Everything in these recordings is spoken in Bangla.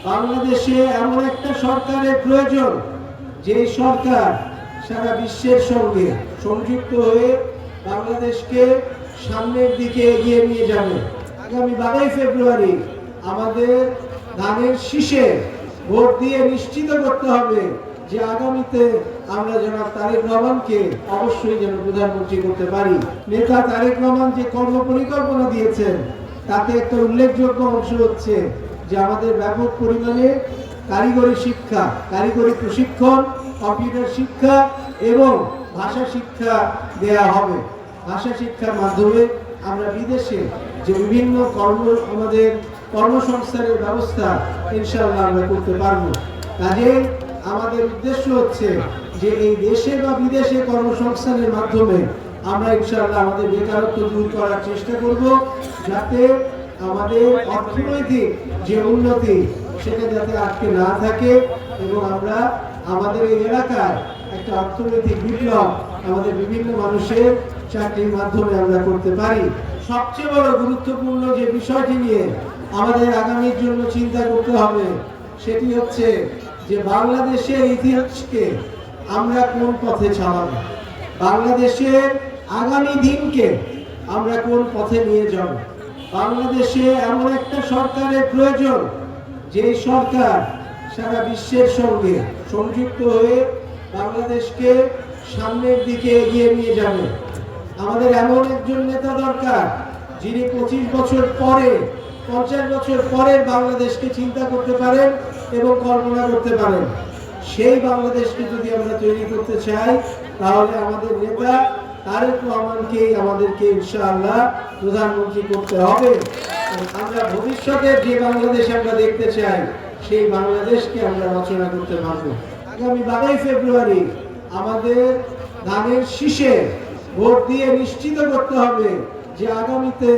বাংলাদেশে এমন একটা সরকারের প্রয়োজন, যে সরকার সারা বিশ্বের সঙ্গে সংযুক্ত হয়ে বাংলাদেশকে সামনের দিকে এগিয়ে নিয়ে যাবে। আগামী 12 ফেব্রুয়ারি আমাদের ধানের শীষে ভোট দিয়ে নিশ্চিত করতে হবে যে আগামীতে আমরা জনাব তারেক রহমানকে অবশ্যই যেন প্রধানমন্ত্রী করতে পারি। নেতা তারেক রহমান যে কর্ম পরিকল্পনা দিয়েছেন তাতে একটা উল্লেখযোগ্য অংশ হচ্ছে যে আমাদের ব্যাপক পরিমাণে কারিগরি শিক্ষা, কারিগরি প্রশিক্ষণ, কম্পিউটার শিক্ষা এবং ভাষা শিক্ষা দেয়া হবে। ভাষা শিক্ষার মাধ্যমে আমরা বিদেশে যে বিভিন্ন আমাদের কর্মসংস্থানের ব্যবস্থা ইনশাআল্লাহ আমরা করতে পারবো। কাজে আমাদের উদ্দেশ্য হচ্ছে যে এই দেশে বা বিদেশে কর্মসংস্থানের মাধ্যমে আমরা ইনশাআল্লাহ আমাদের বেকারত্ব দূর করার চেষ্টা করব, যাতে আমাদের অর্থনৈতিক যে উন্নতি সেটা যাতে আটকে না থাকে এবং আমরা আমাদের এই এলাকায় একটা অর্থনৈতিক বিপ্লব আমাদের বিভিন্ন মানুষের চাকরির মাধ্যমে আমরা করতে পারি। সবচেয়ে বড় গুরুত্বপূর্ণ যে বিষয়টি নিয়ে আমাদের আগামীর জন্য চিন্তা করতে হবে সেটি হচ্ছে যে বাংলাদেশের ইতিহাসকে আমরা কোন পথে চালাবো, বাংলাদেশের আগামী দিনকে আমরা কোন পথে নিয়ে যাব। বাংলাদেশে এমন একটা সরকারের প্রয়োজন, যে সরকার সারা বিশ্বের সঙ্গে সংযুক্ত হয়ে বাংলাদেশকে সামনের দিকে এগিয়ে নিয়ে যাবে। আমাদের এমন একজন নেতা দরকার যিনি 25 বছর পরে, 50 বছর পরের বাংলাদেশকে চিন্তা করতে পারেন এবং কল্পনা করতে পারেন। সেই বাংলাদেশকে যদি আমরা তৈরি করতে চাই তাহলে আমাদের নেতা তারেক রহমানকেই আমাদেরকে ইনশাআল্লাহ প্রধানমন্ত্রী করতে হবে। আমরা ভবিষ্যতের যে বাংলাদেশ আমরা দেখতে চাই সেই বাংলাদেশকে আমরা রচনা করতে পারবো। আগামী 12 ফেব্রুয়ারি আমাদের ধানের শীষে ভোট দিয়ে নিশ্চিত করতে হবে যে আগামীতে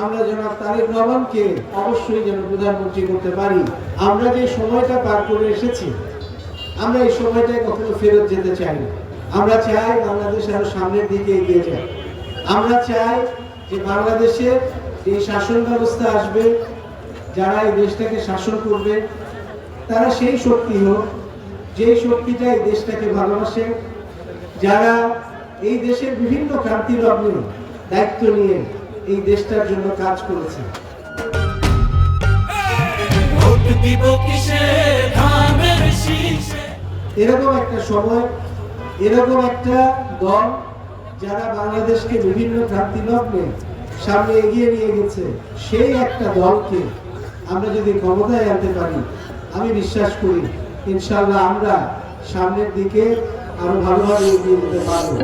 আমরা জনাব তারেক রহমানকে অবশ্যই যেন প্রধানমন্ত্রী করতে পারি। আমরা যে সময়টা পার করে এসেছি, আমরা এই সময়টায় কখনো ফেরত যেতে চাই না। আমরা চাই বাংলাদেশ আরো সামনের দিকে এগিয়ে যায়। আমরা চাই যে বাংলাদেশে যে শাসন ব্যবস্থা আসবে, যারা এই দেশটাকে শাসন করবে, তারা সেই শক্তি হোক যে শক্তিটা এই দেশটাকে ভালোবাসে, যারা এই দেশের বিভিন্ন ক্রান্তি লগ্নে দায়িত্ব নিয়ে এই দেশটার জন্য কাজ করেছে। এরকম একটা সময়, এরকম একটা দল যারা বাংলাদেশকে বিভিন্ন ক্রান্তি লগ্নে সামনে এগিয়ে নিয়ে গেছে, সেই একটা দলকে আমরা যদি ক্ষমতায় আনতে পারি, আমি বিশ্বাস করি ইনশাআল্লাহ আমরা সামনের দিকে আরো ভালোভাবে এগিয়ে যেতে পারবো।